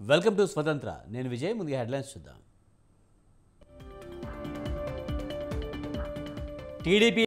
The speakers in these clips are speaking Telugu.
వెల్కమ్ టు స్వతంత్ర. నేను విజయ్. ముందుగా హెడ్లైన్స్ చూద్దాం. టీడీపీ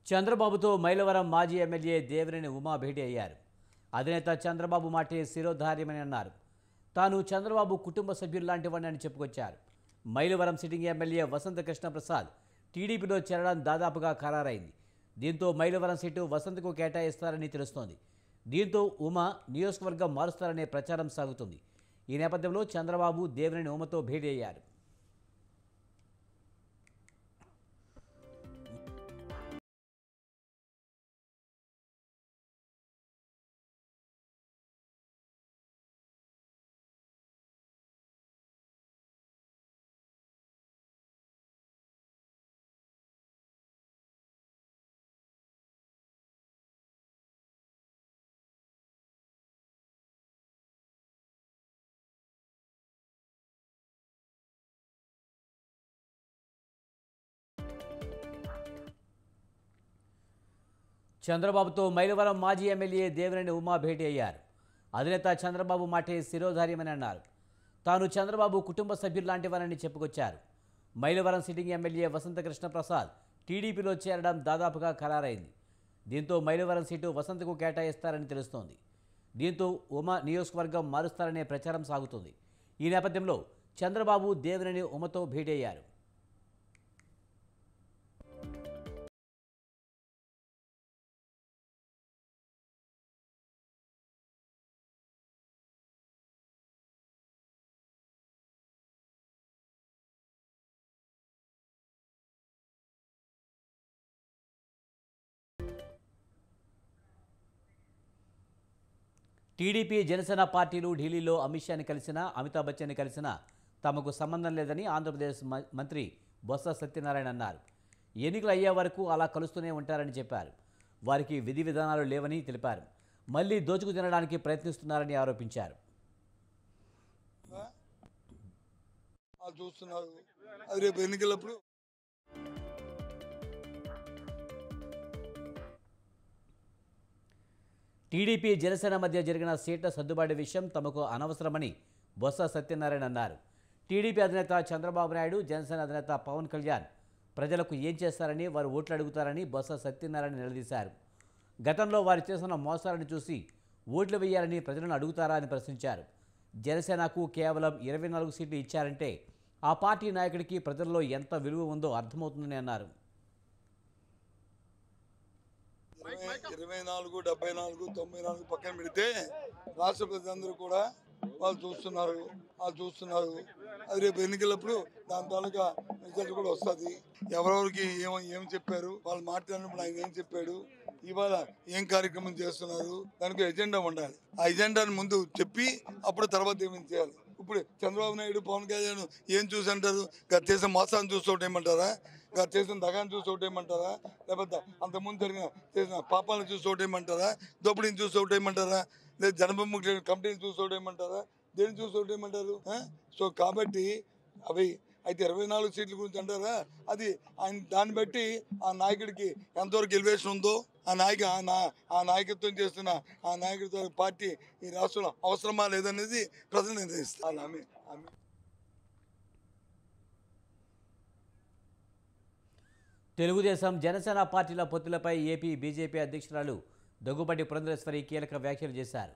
చంద్రబాబుతో మైలవరం మాజీ ఎమ్మెల్యే దేవినేని ఉమా భేటీ అయ్యారు. అధినేత చంద్రబాబు మాటే శిరోధార్యమని అన్నారు. తాను చంద్రబాబు కుటుంబ సభ్యుల్లాంటి వాడిని అని చెప్పుకొచ్చారు. మైలవరం సిట్టింగ్ ఎమ్మెల్యే వసంత కృష్ణప్రసాద్ టీడీపీలో చేరడం దాదాపుగా ఖరారైంది. దీంతో మైలవరం సీటు వసంతకు కేటాయిస్తారని తెలుస్తోంది. దీంతో ఉమా నియోజకవర్గం మారుస్తారనే ప్రచారం సాగుతుంది. ఈ నేపథ్యంలో చంద్రబాబు దేవినేని ఉమతో భేటీ అయ్యారు. చంద్రబాబుతో మైలవరం మాజీ ఎమ్మెల్యే దేవినేని ఉమా భేటీ అయ్యారు. అధినేత చంద్రబాబు మాటే శిరోధార్యమని అన్నారు. తాను చంద్రబాబు కుటుంబ సభ్యుల్లాంటి వారని చెప్పుకొచ్చారు. మైలవరం సిట్టింగ్ ఎమ్మెల్యే వసంత కృష్ణప్రసాద్ టీడీపీలో చేరడం దాదాపుగా ఖరారైంది. దీంతో మైలవరం సీటు వసంతకు కేటాయిస్తారని తెలుస్తోంది. దీంతో ఉమా నియోజకవర్గం మారుస్తారనే ప్రచారం సాగుతుంది. ఈ నేపథ్యంలో చంద్రబాబు దేవినేని ఉమతో భేటీ అయ్యారు. టీడీపీ జనసేన పార్టీలు ఢిల్లీలో అమిత్ షాని కలిసినా, అమితాబ్ బచ్చన్ని కలిసినా తమకు సంబంధం లేదని ఆంధ్రప్రదేశ్ మంత్రి బొత్స సత్యనారాయణ అన్నారు. ఎన్నికలు అయ్యే వరకు అలా కలుస్తూనే ఉంటారని చెప్పారు. వారికి విధి విధానాలు లేవని తెలిపారు. మళ్లీ దోచుకు తినడానికి ప్రయత్నిస్తున్నారని ఆరోపించారు. చూస్తున్నారు అది రేపు ఎన్నికలప్పుడు టీడీపీ జనసేన మధ్య జరిగిన సీట్ల సర్దుబాటు విషయం తమకు అనవసరమని బొత్స సత్యనారాయణ అన్నారు. టీడీపీ అధినేత చంద్రబాబు నాయుడు, జనసేన అధినేత పవన్ కళ్యాణ్ ప్రజలకు ఏం చేస్తారని, వారు ఓట్లు అడుగుతారని బొత్స సత్యనారాయణ నిలదీశారు. గతంలో వారు చేస్తున్న మోసాలను చూసి ఓట్లు వేయాలని ప్రజలను అడుగుతారా అని ప్రశ్నించారు. జనసేనకు కేవలం 24 సీట్లు ఇచ్చారంటే ఆ పార్టీ నాయకుడికి ప్రజల్లో ఎంత విలువ ఉందో అర్థమవుతుందని అన్నారు. 24, 74, 94 పక్కన పెడితే రాష్ట్ర ప్రజలందరూ కూడా వాళ్ళు చూస్తున్నారు. అది రేపు ఎన్నికలప్పుడు దాని తాలూకా రిజల్ట్ కూడా వస్తుంది. ఎవరెవరికి ఏం చెప్పారు, వాళ్ళు మాట్లాడినప్పుడు ఆయన ఏం చెప్పాడు, ఇవాళ ఏం కార్యక్రమం చేస్తున్నారు, దానికి ఎజెండా ఉండాలి. ఆ ఎజెండాని ముందు చెప్పి అప్పుడు తర్వాత ఏమేమి చేయాలి. ఇప్పుడు చంద్రబాబు నాయుడు, పవన్ కళ్యాణ్ ఏం చూసి అంటారు? చేసిన మోసాన్ని చూసి ఒకటేమంటారా, చేసిన దగాన్ని చూసి ఒకటేమంటారా, లేకపోతే అంతకుముందు చేసిన పాపాలను చూసి ఒకటేమంటారా, దోపిడీని చూసి ఒకటేమంటారా, లేదా జనభూమి కమిటీని చూసి ఒకటేమంటారా, దేన్ని చూసి ఒకటేమంటారు? సో కాబట్టి అవి అయితే 24 సీట్ల గురించి అంటారా, అది ఆయన దాన్ని బట్టి ఆ నాయకుడికి ఎంతవరకు ఎలివేషన్ ఉందో, ఆ నాయకత్వం చేస్తున్న ఆ నాయకుడితో పార్టీ ఈ రాష్ట్రంలో అవసరమా లేదనేది ప్రజలు నిర్ణయిస్తారు. తెలుగుదేశం, జనసేన పార్టీల పొత్తులపై ఏపీ బీజేపీ అధ్యక్షురాలు దగ్గుబాటి పురంధరేశ్వరి కీలక వ్యాఖ్యలు చేశారు.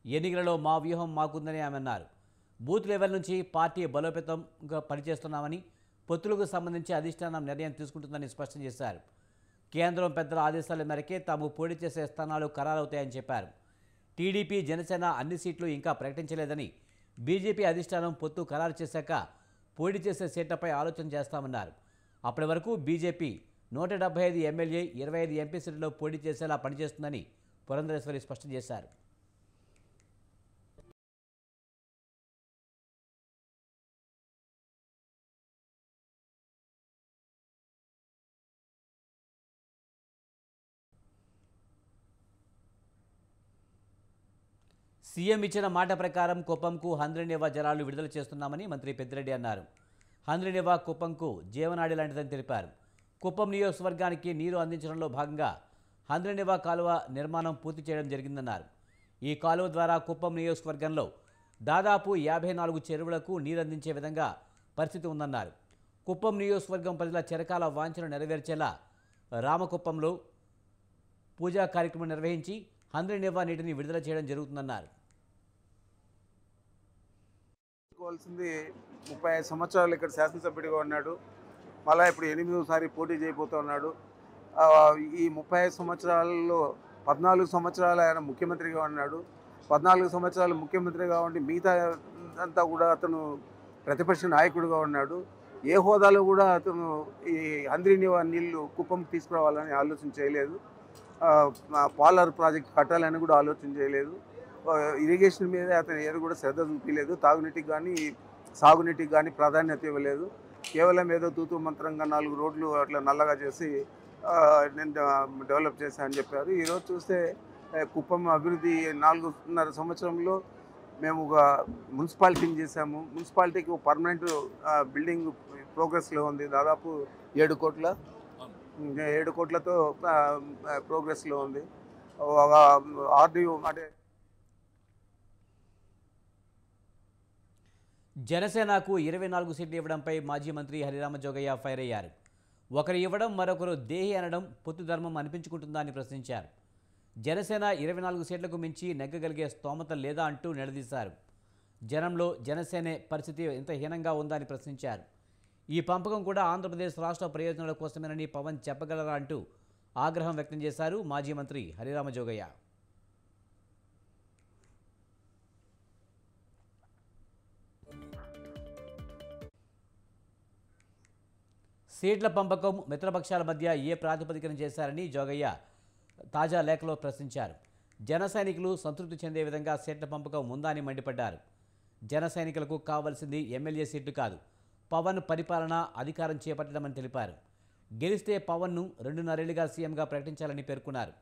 ఎన్నికలలో మా వ్యూహం మాకుందని ఆమె అన్నారు. బూత్ లెవెల్ నుంచి పార్టీ బలోపేతంగా పనిచేస్తున్నామని, పొత్తులకు సంబంధించి అధిష్టానం నిర్ణయం తీసుకుంటుందని స్పష్టం చేశారు. కేంద్రం పెద్దల ఆదేశాల మేరకే తాము పోటీ చేసే స్థానాలు ఖరారవుతాయని చెప్పారు. టీడీపీ, జనసేన అన్ని సీట్లు ఇంకా ప్రకటించలేదని, బీజేపీ అధిష్టానం పొత్తు ఖరారు చేశాక పోటీ చేసే సీట్లపై ఆలోచన చేస్తామన్నారు. అప్పటి వరకు బీజేపీ 175 ఎమ్మెల్యే, 25 ఎంపీ సీట్లలో పోటీ చేసేలా పనిచేస్తుందని పురంధరేశ్వరి స్పష్టం చేశారు. సీఎం ఇచ్చిన మాట ప్రకారం కుప్పంకు హంద్రీనివా జలాలు విడుదల చేస్తున్నామని మంత్రి పెద్దిరెడ్డి అన్నారు. హంద్రీనివా కుప్పంకు జీవనాడి లాంటిదని తెలిపారు. కుప్పం నియోజకవర్గానికి నీరు అందించడంలో భాగంగా హంద్రీనివా కాలువ నిర్మాణం పూర్తి చేయడం జరిగిందన్నారు. ఈ కాలువ ద్వారా కుప్పం నియోజకవర్గంలో దాదాపు 54 చెరువులకు నీరు అందించే విధంగా పరిస్థితి ఉందన్నారు. కుప్పం నియోజకవర్గం ప్రజల చిరకాల వాంఛను నెరవేర్చేలా రామకుప్పంలో పూజా కార్యక్రమం నిర్వహించి హంద్రీనివా నీటిని విడుదల చేయడం జరుగుతుందన్నారు. 35 సంవత్సరాలు ఇక్కడ శాసనసభ్యుడిగా ఉన్నాడు. మళ్ళీ ఇప్పుడు 8వ పోటీ చేయబోతూ ఉన్నాడు. ఈ 35 సంవత్సరాలలో 14 సంవత్సరాలు ఆయన ముఖ్యమంత్రిగా ఉన్నాడు. 14 సంవత్సరాలు ముఖ్యమంత్రిగా ఉండి మిగతా అంతా కూడా అతను ప్రతిపక్ష నాయకుడిగా ఉన్నాడు. ఏ హోదాలో కూడా అతను ఈ హంద్రీనివా నీళ్లు కుప్పంకి తీసుకురావాలని ఆలోచన చేయలేదు. పాలర్ ప్రాజెక్ట్ కట్టాలని కూడా ఆలోచన చేయలేదు. ఇరిగేషన్ మీద అతను ఏది కూడా శ్రద్ధ చూపించలేదు. తాగునీటికి కానీ సాగునీటికి కానీ ప్రాధాన్యత ఇవ్వలేదు. కేవలం ఏదో తూతూ మంత్రంగా 4 రోడ్లు అట్లా నల్లగా చేసి నేను డెవలప్ చేశానని చెప్పారు. ఈరోజు చూస్తే కుప్పం అభివృద్ధి 4.5 సంవత్సరంలో మేము ఒక మున్సిపాలిటీని చేశాము. మున్సిపాలిటీకి ఒక పర్మనెంట్ బిల్డింగ్ ప్రోగ్రెస్లో ఉంది. దాదాపు 7 కోట్లతో ప్రోగ్రెస్లో ఉంది. ఆర్డీఓ అంటే జనసేనకు 24 సీట్లు ఇవ్వడంపై మాజీ మంత్రి హరిరామ జోగయ్య ఫైర్ అయ్యారు. ఒకరు ఇవ్వడం, మరొకరు దేహి అనడం పొత్తు ధర్మం అనిపించుకుంటుందా అని ప్రశ్నించారు. జనసేన 24 సీట్లకు మించి నెగ్గగలిగే స్తోమత లేదా అంటూ నిలదీశారు. జనంలో జనసేన పరిస్థితి ఇంత హీనంగా ఉందా అని ప్రశ్నించారు. ఈ పంపకం కూడా ఆంధ్రప్రదేశ్ రాష్ట్ర ప్రయోజనాల కోసమేనని పవన్ చెప్పగలరా అంటూ ఆగ్రహం వ్యక్తం చేశారు మాజీ మంత్రి హరిరామ జోగయ్య. సీట్ల పంపకం మిత్రపక్షాల మధ్య ఏ ప్రాతిపదికన చేశారని జోగయ్య తాజా లేఖలో ప్రశ్నించారు. జన సైనికులు సంతృప్తి చెందే విధంగా సీట్ల పంపకం ఉందా అని మండిపడ్డారు. జన సైనికులకు కావాల్సింది ఎమ్మెల్యే సీట్లు కాదు, పవన్ పరిపాలన, అధికారం చేపట్టడమని తెలిపారు. గెలిస్తే పవన్ను 2.5 ఏళ్లుగా సీఎంగా ప్రకటించాలని పేర్కొన్నారు.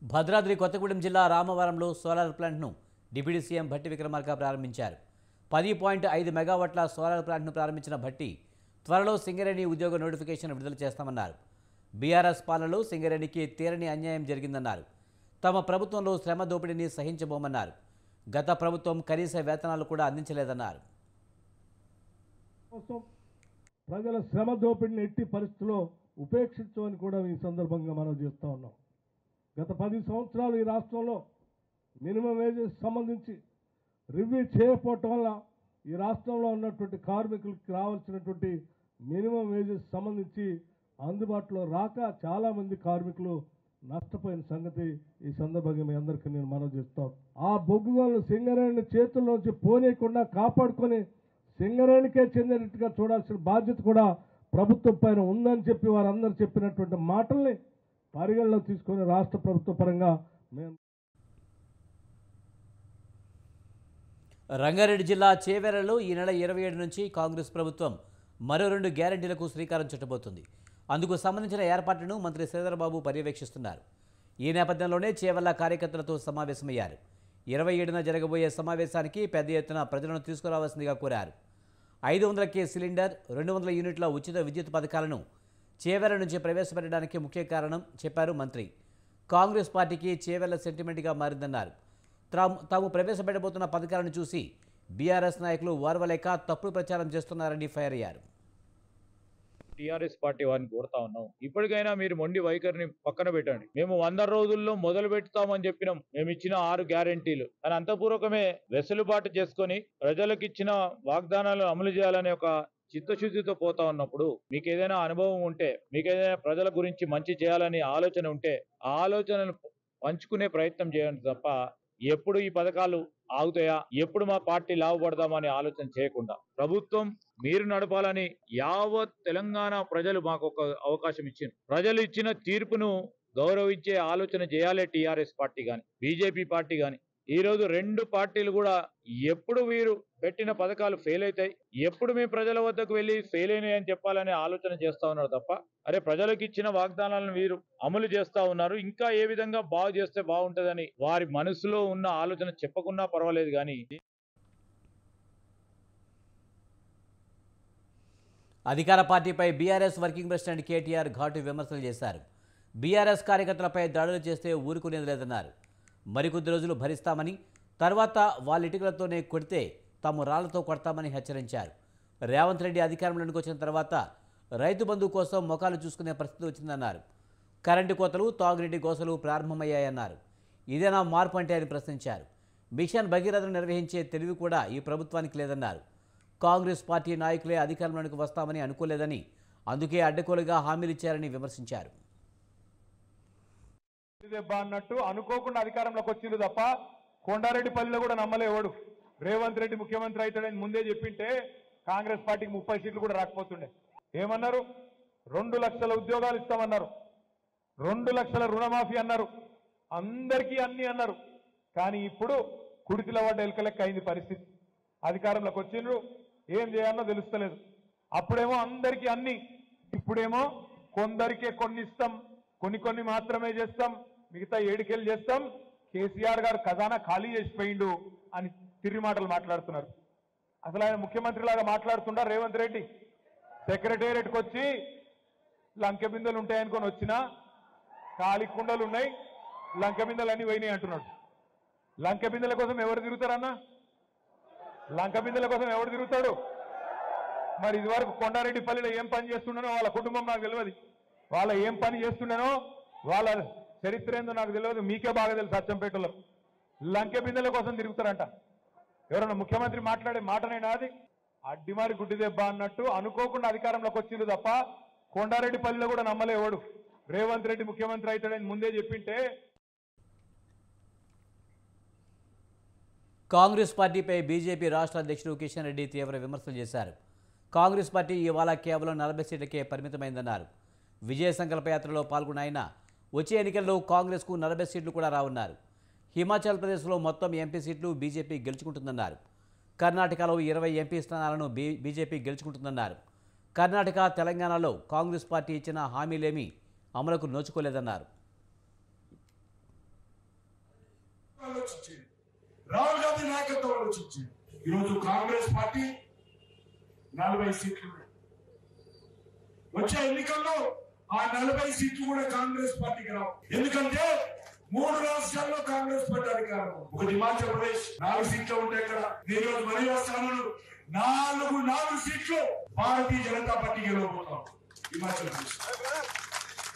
భద్రాద్రి కొత్తగూడెం జిల్లా రామవరంలో సోలార్ ప్లాంట్ను డిప్యూటీ సీఎం భట్టి విక్రమార్క ప్రారంభించారు. 10.5 మెగావాట్ల సోలార్ ప్లాంట్ను ప్రారంభించిన భట్టి త్వరలో సింగరేణి ఉద్యోగ నోటిఫికేషన్ విడుదల చేస్తామన్నారు. బీఆర్ఎస్ పాలనలో సింగరేణికి తీరని అన్యాయం జరిగిందన్నారు. తమ ప్రభుత్వంలో శ్రమ దోపిడీని సహించబోమన్నారు. గత ప్రభుత్వం కనీస వేతనాలు కూడా అందించలేదన్నారు. ప్రజల శ్రమ దోపిడిని ఎట్టి పరిస్థితుల్లో ఉపేక్షించమని కూడా ఈ సందర్భంగా మనం చేస్తూ ఉన్నాం. గత 10 సంవత్సరాలు ఈ రాష్ట్రంలో మినిమం వేజెస్ సంబంధించి రివ్యూ చేయకపోవటం వల్ల ఈ రాష్ట్రంలో ఉన్నటువంటి కార్మికులకు రావాల్సినటువంటి మినిమం వేజెస్ సంబంధించి అందుబాటులో రాక చాలామంది కార్మికులు నష్టపోయిన సంగతి ఈ సందర్భంగా మీ అందరికీ నేను మనవి చేస్తాను. ఆ బొగ్గుగోళ్ళు సింగరేణి చేతుల్లోంచి పోనీయకుండా కాపాడుకొని సింగరేణికే చెందినట్టుగా చూడాల్సిన బాధ్యత కూడా ప్రభుత్వం పైన ఉందని చెప్పి వారందరూ చెప్పినటువంటి మాటల్ని పరిగణలో తీసుకొని రాష్ట్ర ప్రభుత్వ పరంగా మేము రంగారెడ్డి జిల్లా చేవెళ్లలో ఈ నెల 27 నుంచి కాంగ్రెస్ ప్రభుత్వం మరో 2 గ్యారెంటీలకు శ్రీకారం చుట్టబోతుంది. అందుకు సంబంధించిన ఏర్పాట్లను మంత్రి శ్రీధర్బాబు పర్యవేక్షిస్తున్నారు. ఈ నేపథ్యంలోనే చేవెళ్ల కార్యకర్తలతో సమావేశమయ్యారు. 27న జరగబోయే సమావేశానికి పెద్ద ఎత్తున ప్రజలను తీసుకురావాల్సిందిగా కోరారు. 500 సిలిండర్, 200 యూనిట్ల ఉచిత విద్యుత్ పథకాలను చేవెళ్ల నుంచి ప్రవేశపెట్టడానికి ముఖ్య కారణం చెప్పారు మంత్రి. కాంగ్రెస్ పార్టీకి చేవెళ్ల సెంటిమెంట్గా మారిందన్నారు. తాము ప్రవేశపెట్టబోతున్న పథకాలను చూసి బీఆర్ఎస్ నాయకులు ఓర్వలేక తప్పుడు ప్రచారం చేస్తున్నారని ఫైర్ అయ్యారు. టీఆర్ఎస్ పార్టీ వారిని కోరుతా ఉన్నాం, ఇప్పటికైనా మీరు మొండి వైఖరిని పక్కన పెట్టండి. మేము 100 రోజుల్లో మొదలు పెడతామని చెప్పినాం. మేము ఇచ్చిన 6 గ్యారెంటీలు అని అంతపూర్వకమే వెసులుబాటు చేసుకొని ప్రజలకు ఇచ్చిన వాగ్దానాలను అమలు చేయాలనే ఒక చిత్తశుద్ధితో పోతా ఉన్నప్పుడు మీకు ఏదైనా అనుభవం ఉంటే, మీకు ఏదైనా ప్రజల గురించి మంచి చేయాలని ఆలోచన ఉంటే ఆ ఆలోచనను పంచుకునే ప్రయత్నం చేయండి తప్ప ఎప్పుడు ఈ పథకాలు ఆగుతాయా, ఎప్పుడు మా పార్టీ లాభపడదామని ఆలోచన చేయకుండా ప్రభుత్వం మీరు నడపాలని యావత్ తెలంగాణ ప్రజలు మాకు ఒక అవకాశం ఇచ్చింది. ప్రజలు ఇచ్చిన తీర్పును గౌరవించే ఆలోచన చేయాలి టీఆర్ఎస్ పార్టీ కానీ బీజేపీ పార్టీ కానీ. ఈ రోజు 2 పార్టీలు కూడా ఎప్పుడు వీరు పెట్టిన పథకాలు ఫెయిల్ అవుతాయి, ఎప్పుడు మేము ప్రజల వద్దకు వెళ్ళి ఫెయిల్ అయినాయని చెప్పాలనే ఆలోచన చేస్తా ఉన్నారు తప్ప అరే ప్రజలకు ఇచ్చిన వాగ్దానాలను వీరు అమలు చేస్తా ఉన్నారు, ఇంకా ఏ విధంగా బాగు చేస్తే బాగుంటుందని వారి మనసులో ఉన్న ఆలోచన చెప్పకున్నా పర్వాలేదు. కానీ అధికార పార్టీపై బీఆర్ఎస్ వర్కింగ్ ప్రెసిడెంట్ కేటీఆర్ ఘాటు విమర్శలు చేశారు. బీఆర్ఎస్ కార్యకర్తలపై దాడులు చేస్తే ఊరుకునేది లేదన్నారు. మరికొద్ది రోజులు భరిస్తామని, తర్వాత వాళ్ళ ఇటుకలతోనే కొడితే తాము రాళ్లతో కొడతామని హెచ్చరించారు. రేవంత్ రెడ్డి అధికారంలోకి వచ్చిన తర్వాత రైతు బంధు కోసం మొఖాలు చూసుకునే పరిస్థితి వచ్చిందన్నారు. కరెంటు కోతలు, తాగునీటి గోసలు ప్రారంభమయ్యాయన్నారు. ఇదేనా మార్పు అంటే అని ప్రశ్నించారు. మిషన్ భగీరథను నిర్వహించే తెలివి కూడా ఈ ప్రభుత్వానికి లేదన్నారు. కాంగ్రెస్ పార్టీ నాయకులే అధికారంలోకి వస్తామని అనుకోలేదని, అందుకే అడ్డగోలుగా హామీలిచ్చారని విమర్శించారు. అన్నట్టు అనుకోకుండా అధికారంలోకి వచ్చింది తప్ప కొండారెడ్డిపల్లిలో కూడా నమ్మలేవాడు. రేవంత్ రెడ్డి ముఖ్యమంత్రి అవుతాడని ముందే చెప్పింటే కాంగ్రెస్ పార్టీకి 30 సీట్లు కూడా రాకపోతుండే. ఏమన్నారు? 2 లక్షల ఉద్యోగాలు ఇస్తామన్నారు, 2 లక్షల రుణమాఫీ అన్నారు, అందరికీ అన్ని అన్నారు. కానీ ఇప్పుడు కుడితిల పడ్డ ఎలుకలెక్క అయింది పరిస్థితి. అధికారంలోకి వచ్చిండ్రు, ఏం చేయాలో తెలుస్తలేదు. అప్పుడేమో అందరికీ అన్ని, ఇప్పుడేమో కొందరికే కొన్ని ఇస్తాం, కొన్ని మాత్రమే చేస్తాం, మిగతా 7 చేస్తాం, కేసీఆర్ గారు ఖజానా ఖాళీ చేసిపోయిండు అని తిరిగి మాటలు మాట్లాడుతున్నారు. అసలు ఆయన ముఖ్యమంత్రిలాగా మాట్లాడుతుండా రేవంత్ రెడ్డి? సెక్రటేరియట్కి వచ్చి లంకె బిందెలు ఉంటాయనుకొని వచ్చినా ఖాళీ కుండలు ఉన్నాయి, లంకె బిందెలు అన్ని పోయినాయి అంటున్నాడు. లంకె బిందెల కోసం ఎవరు తిరుగుతారన్నా? లంక బిందెల కోసం ఎవరు తిరుగుతాడు? మరి ఇదివరకు కొండారెడ్డిపల్లిలో ఏం పని చేస్తున్నానో వాళ్ళ కుటుంబం నాకు తెలియదు, వాళ్ళ ఏం పని చేస్తున్నానో వాళ్ళ చరిత్ర ఏందో నాకు తెలియదు, మీకే బాగా తెలుసు. అచ్చంపేటలో లంకె బిందెల కోసం తిరుగుతారంట. ఎవరన్నా ముఖ్యమంత్రి మాట్లాడే మాటనైనా అది? అడ్డిమారి గుడ్డి దెబ్బ అన్నట్టు అనుకోకుండా అధికారంలోకి వచ్చింది తప్ప కొండారెడ్డిపల్లిలో కూడా నమ్మలేవాడు. రేవంత్ రెడ్డి ముఖ్యమంత్రి అవుతాడని ముందే చెప్పింటే. కాంగ్రెస్ పార్టీపై బీజేపీ రాష్ట్ర అధ్యక్షుడు కిషన్ రెడ్డి తీవ్ర విమర్శలు చేశారు. కాంగ్రెస్ పార్టీ ఇవాళ కేవలం 40 సీట్లకే పరిమితమైందన్నారు. విజయ సంకల్ప యాత్రలో పాల్గొన్న ఆయన వచ్చే ఎన్నికల్లో కాంగ్రెస్కు 40 సీట్లు కూడా రావున్నారు. హిమాచల్ ప్రదేశ్లో మొత్తం ఎంపీ సీట్లు బీజేపీ గెలుచుకుంటుందన్నారు. కర్ణాటకలో 20 ఎంపీ స్థానాలను బీజేపీ గెలుచుకుంటుందన్నారు. కర్ణాటక, తెలంగాణలో కాంగ్రెస్ పార్టీ ఇచ్చిన హామీలేమీ అమలుకు నోచుకోలేదన్నారు. రాహుల్ గాంధీ నాయకత్వంలో ఈరోజు కాంగ్రెస్ పార్టీ 40 సీట్లు, వచ్చే ఎన్నికల్లో ఆ 40 సీట్లు కూడా కాంగ్రెస్ పార్టీకి రావు. ఎందుకంటే 3 రాష్ట్రాల్లో కాంగ్రెస్ పార్టీ అధికారం. ఒకటి హిమాచల్ ప్రదేశ్ 4 సీట్లు ఉంటాయి. ఇక్కడ ఈరోజు మరి రాష్ట్రాలలో 4 సీట్లు భారతీయ జనతా పార్టీ గెలవబోతాం. హిమాచల్ ప్రదేశ్,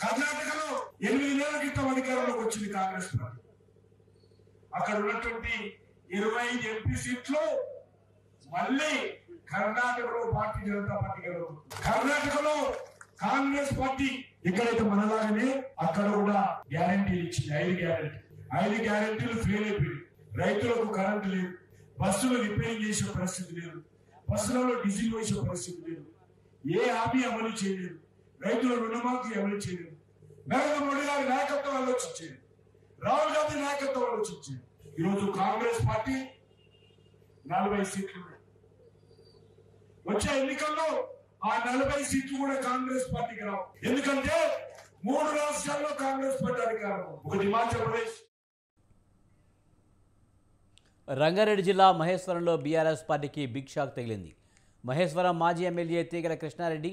కర్ణాటకలో 8 నెలల క్రితం అధికారంలోకి వచ్చింది కాంగ్రెస్ పార్టీ. అక్కడ ఉన్నటువంటి 25 ఎంపీ సీట్లు మళ్ళీ కర్ణాటకలో భారతీయ జనతా పార్టీ గెలవబోతుంది. కర్ణాటకలో కాంగ్రెస్ పార్టీ ఎక్కడైతే మనలాగానే అక్కడ కూడా గ్యారంటీలు ఇచ్చింది. 5 గ్యారంటీలు ఫెయిల్ అయిపోయింది. రైతులకు కరెంటు లేదు, బస్సులు రిపేరింగ్ చేసే పరిస్థితి లేదు, బస్సులలో డీజిల్ వేసే పరిస్థితి లేదు, ఏ హామీ అమలు చేయలేదు, రైతుల రుణమాఫీ అమలు చేయలేదు. నరేంద్ర మోడీ గారి నాయకత్వం ఆలోచించేది, రాహుల్ గాంధీ నాయకత్వం ఆలోచించేది. ఈరోజు కాంగ్రెస్ పార్టీ 40 సీట్లు వచ్చే ఎన్నికల్లో ఆ 40 సీట్లు కూడా కాంగ్రెస్ పార్టీకి రావు. ఎందుకంటే 3 రాష్ట్రాల్లో కాంగ్రెస్ పార్టీ అధికారం. ఒకటి హిమాచల్ ప్రదేశ్. రంగారెడ్డి జిల్లా మహేశ్వరంలో బీఆర్ఎస్ పార్టీకి బిగ్ షాక్ తగిలింది. మహేశ్వరం మాజీ ఎమ్మెల్యే తీగల కృష్ణారెడ్డి,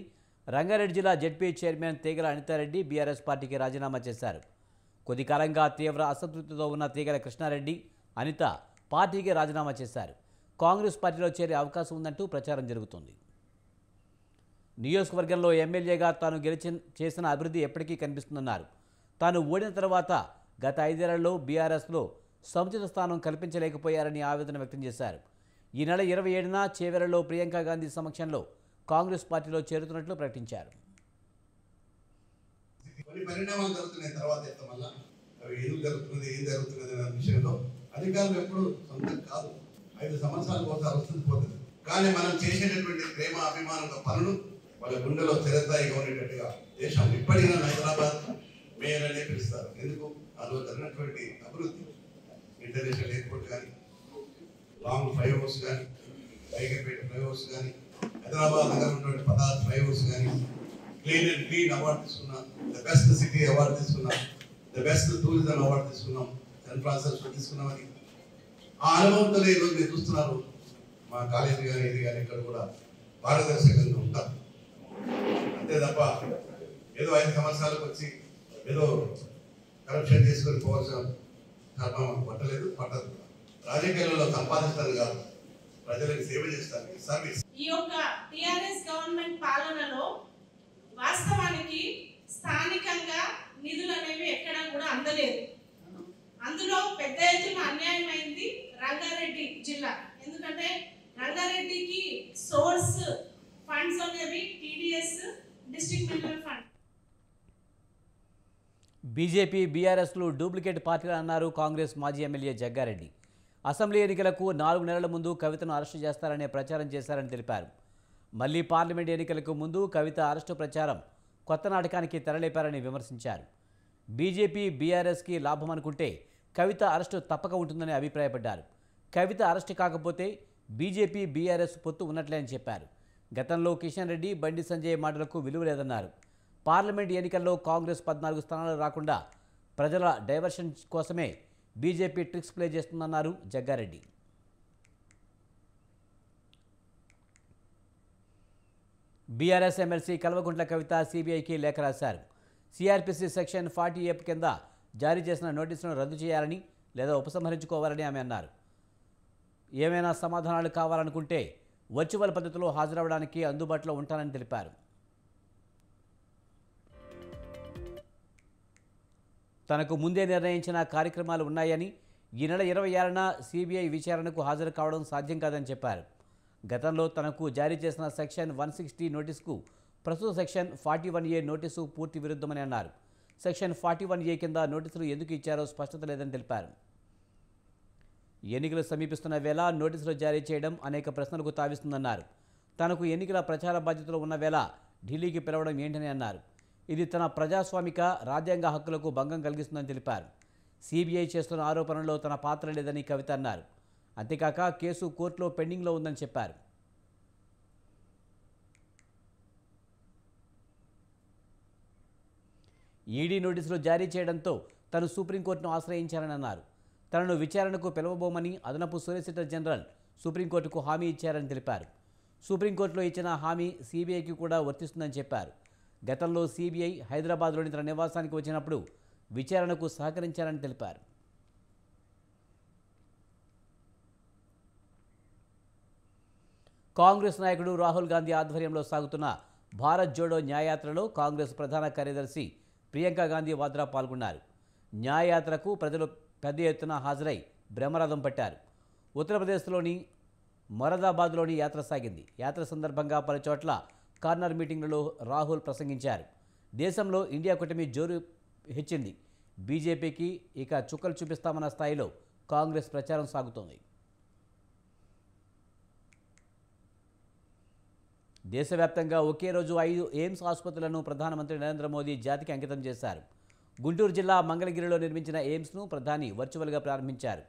రంగారెడ్డి జిల్లా జెడ్పీ చైర్మన్ తీగల అనితారెడ్డి బీఆర్ఎస్ పార్టీకి రాజీనామా చేశారు. కొద్ది కాలంగా తీవ్ర అసంతృప్తితో ఉన్న తీగల కృష్ణారెడ్డి, అనిత పార్టీకి రాజీనామా చేశారు. కాంగ్రెస్ పార్టీలో చేరే అవకాశం ఉందంటూ ప్రచారం జరుగుతోంది. నియోజకవర్గంలో ఎమ్మెల్యేగా తాను చేసిన అభివృద్ధి ఎప్పటికీ కనిపిస్తుందన్నారు. తాను ఓడిన తర్వాత గత 5 ఏళ్లలో బీఆర్ఎస్లో సముచిత స్థానం కల్పించలేకపోయారని ఆవేదన వ్యక్తం చేశారు. ఈ నెల 27న చేవెళ్లలో ప్రియాంక గాంధీ సమక్షంలో కాంగ్రెస్ పార్టీలో చేరుతున్నట్లు ప్రకటించారు. కొన్ని పరిణామాలు జరుగుతున్నాయి. తర్వాత మళ్ళా అవి ఎందుకు జరుగుతున్నది, ఏం జరుగుతున్నది అనే విషయంలో అధికారులు ఎప్పుడు సొంతం కాదు. 5 సంవత్సరాల కోసం వస్తుంది పోతుంది. కానీ మనం చేసేటటువంటి ప్రేమ అభిమానంగా పనులు వాళ్ళ గుండెలో చిరస్థాయిగా ఉండేటట్టుగా దేశం ఇప్పటికైనా హైదరాబాద్ మేయర్ అనే పిలుస్తారు. ఎందుకు అందులో జరిగినటువంటి అభివృద్ధి, ఇంటర్నేషనల్ ఎయిర్పోర్ట్ కానీ, లాంగ్ ఫ్లైఓవర్స్ కానీ, బైగర్పేట ఫ్లైఓవర్స్ కానీ, హైదరాబాద్ నగరం ఉన్నటువంటి 16 ఫ్లైఓవర్స్ కానీ, క్లీన్ అండ్ క్లీన్ అవార్డు తీసుకున్నాం, ద బెస్ట్ సిటీ అవార్డు తీసుకున్నాం, ద బెస్ట్ టూరిజం అవార్డు తీసుకున్నాం, సెంట్ ఫ్రాన్సిస్ తీసుకున్నామని ఆ అనుభవంతో ఈరోజు మీరు చూస్తున్నారు. మా కాలేజీ కానీ ఇది కానీ ఇక్కడ కూడా పారదర్శకంగా ఉంటారు. అంతే తప్ప ఏదో 5 సంవత్సరాలకు వచ్చి ఏదో కరప్షన్ చేసుకొని పోవాల్సిన కర్మ పట్టలేదు, పట్టదు. రాజకీయాలలో సంపాదిస్తారు కాదు, ప్రజలకు సేవ చేస్తారు, సర్వీస్. ఈ యొక్క టిఆర్ఎస్ గవర్నమెంట్ పాలనలో వాస్తవానికి స్థానికంగా నిధులు అనేవి ఎక్కడ కూడా అందలేదు. అందులో పెద్ద ఎత్తున అన్యాయం అయింది రంగారెడ్డి జిల్లా. ఎందుకంటే రంగారెడ్డికి సోర్స్ ఫండ్స్ అనేవి TDS, district mineral fund. BJP బీఆర్ఎస్లు డూప్లికేట్ పార్టీలు అన్నారు కాంగ్రెస్ మాజీ ఎమ్మెల్యే జగ్గారెడ్డి. అసెంబ్లీ ఎన్నికలకు 4 నెలల ముందు కవితను అరెస్టు చేస్తారనే ప్రచారం చేశారని తెలిపారు. మళ్లీ పార్లమెంట్ ఎన్నికలకు ముందు కవిత అరెస్టు ప్రచారం కొత్త నాటకానికి తెరలేపారని విమర్శించారు. బీజేపీ బీఆర్ఎస్కి లాభం అనుకుంటే కవిత అరెస్టు తప్పక ఉంటుందని అభిప్రాయపడ్డారు. కవిత అరెస్టు కాకపోతే బీజేపీ బీఆర్ఎస్ పొత్తు ఉన్నట్లే అని చెప్పారు. గతంలో కిషన్ రెడ్డి, బండి సంజయ్ మాటలకు విలువ లేదన్నారు. పార్లమెంట్ ఎన్నికల్లో కాంగ్రెస్ 14 స్థానాలు రాకుండా ప్రజల డైవర్షన్ కోసమే బీజేపీ ట్రిక్స్ ప్లే చేస్తుందన్నారు జగ్గారెడ్డి. బీఆర్ఎస్ ఎమ్మెల్సీ కల్వకుంట్ల కవిత సీబీఐకి లేఖ రాశారు. సిఆర్పిసి సెక్షన్ 40A కింద జారీ చేసిన నోటీసును రద్దు చేయాలని లేదా ఉపసంహరించుకోవాలని ఆమె అన్నారు. ఏమైనా సమాధానాలు కావాలనుకుంటే వర్చువల్ పద్ధతిలో హాజరవడానికి అందుబాటులో ఉంటానని తెలిపారు. తనకు ముందే నిర్ణయించిన కార్యక్రమాలు ఉన్నాయని, ఈ నెల 26న సిబిఐ విచారణకు హాజరు కావడం సాధ్యం కాదని చెప్పారు. గతంలో తనకు జారీ చేసిన సెక్షన్ 160 నోటీసుకు ప్రస్తుత సెక్షన్ 41A నోటీసు పూర్తి విరుద్ధమని అన్నారు. సెక్షన్ 41A కింద నోటీసులు ఎందుకు ఇచ్చారో స్పష్టత లేదని తెలిపారు. ఎన్నికలు సమీపిస్తున్న వేళ నోటీసులు జారీ చేయడం అనేక ప్రశ్నలకు తావిస్తుందన్నారు. తనకు ఎన్నికల ప్రచార బాధ్యతలు ఉన్న వేళ ఢిల్లీకి పిలవడం ఏంటని అన్నారు. ఇది తన ప్రజాస్వామిక రాజ్యాంగ హక్కులకు భంగం కలిగిస్తుందని తెలిపారు. సిబిఐ చేస్తున్న ఆరోపణల్లో తన పాత్ర లేదని కవిత అన్నారు. అంతేకాక కేసు కోర్టులో పెండింగ్లో ఉందని చెప్పారు. ఈడీ నోటీసులు జారీ చేయడంతో తను సుప్రీంకోర్టును ఆశ్రయించారని అన్నారు. తనను విచారణకు పిలవబోమని అదనపు సొలిసిటర్ జనరల్ సుప్రీంకోర్టుకు హామీ ఇచ్చారని తెలిపారు. సుప్రీంకోర్టులో ఇచ్చిన హామీ సిబిఐకి కూడా వర్తిస్తుందని చెప్పారు. గతంలో సిబిఐ హైదరాబాద్లోని తన నివాసానికి వచ్చినప్పుడు విచారణకు సహకరించారని తెలిపారు. కాంగ్రెస్ నాయకుడు రాహుల్ గాంధీ ఆధ్వర్యంలో సాగుతున్న భారత్ జోడో న్యాయయాత్రలో కాంగ్రెస్ ప్రధాన కార్యదర్శి ప్రియాంక గాంధీ వాద్రా పాల్గొన్నారు. న్యాయయాత్రకు ప్రజలు పెద్ద ఎత్తున హాజరై బ్రహ్మరథం పట్టారు. ఉత్తరప్రదేశ్లోని మొరాదాబాద్లోని యాత్ర సాగింది. యాత్ర సందర్భంగా పలు చోట్ల కార్నర్ మీటింగ్లలో రాహుల్ ప్రసంగించారు. దేశంలో ఇండియా కూటమి జోరు హెచ్చింది. బీజేపీకి ఇక చుక్కలు చూపిస్తామన్న స్థాయిలో కాంగ్రెస్ ప్రచారం సాగుతోంది. దేశవ్యాప్తంగా ఒకే రోజు 5 ఎయిమ్స్ ఆసుపత్రులను ప్రధానమంత్రి నరేంద్ర మోదీ జాతికి అంకితం చేశారు. గుంటూరు జిల్లా మంగళగిరిలో నిర్మించిన ఎయిమ్స్ను ప్రధాని వర్చువల్గా ప్రారంభించారు.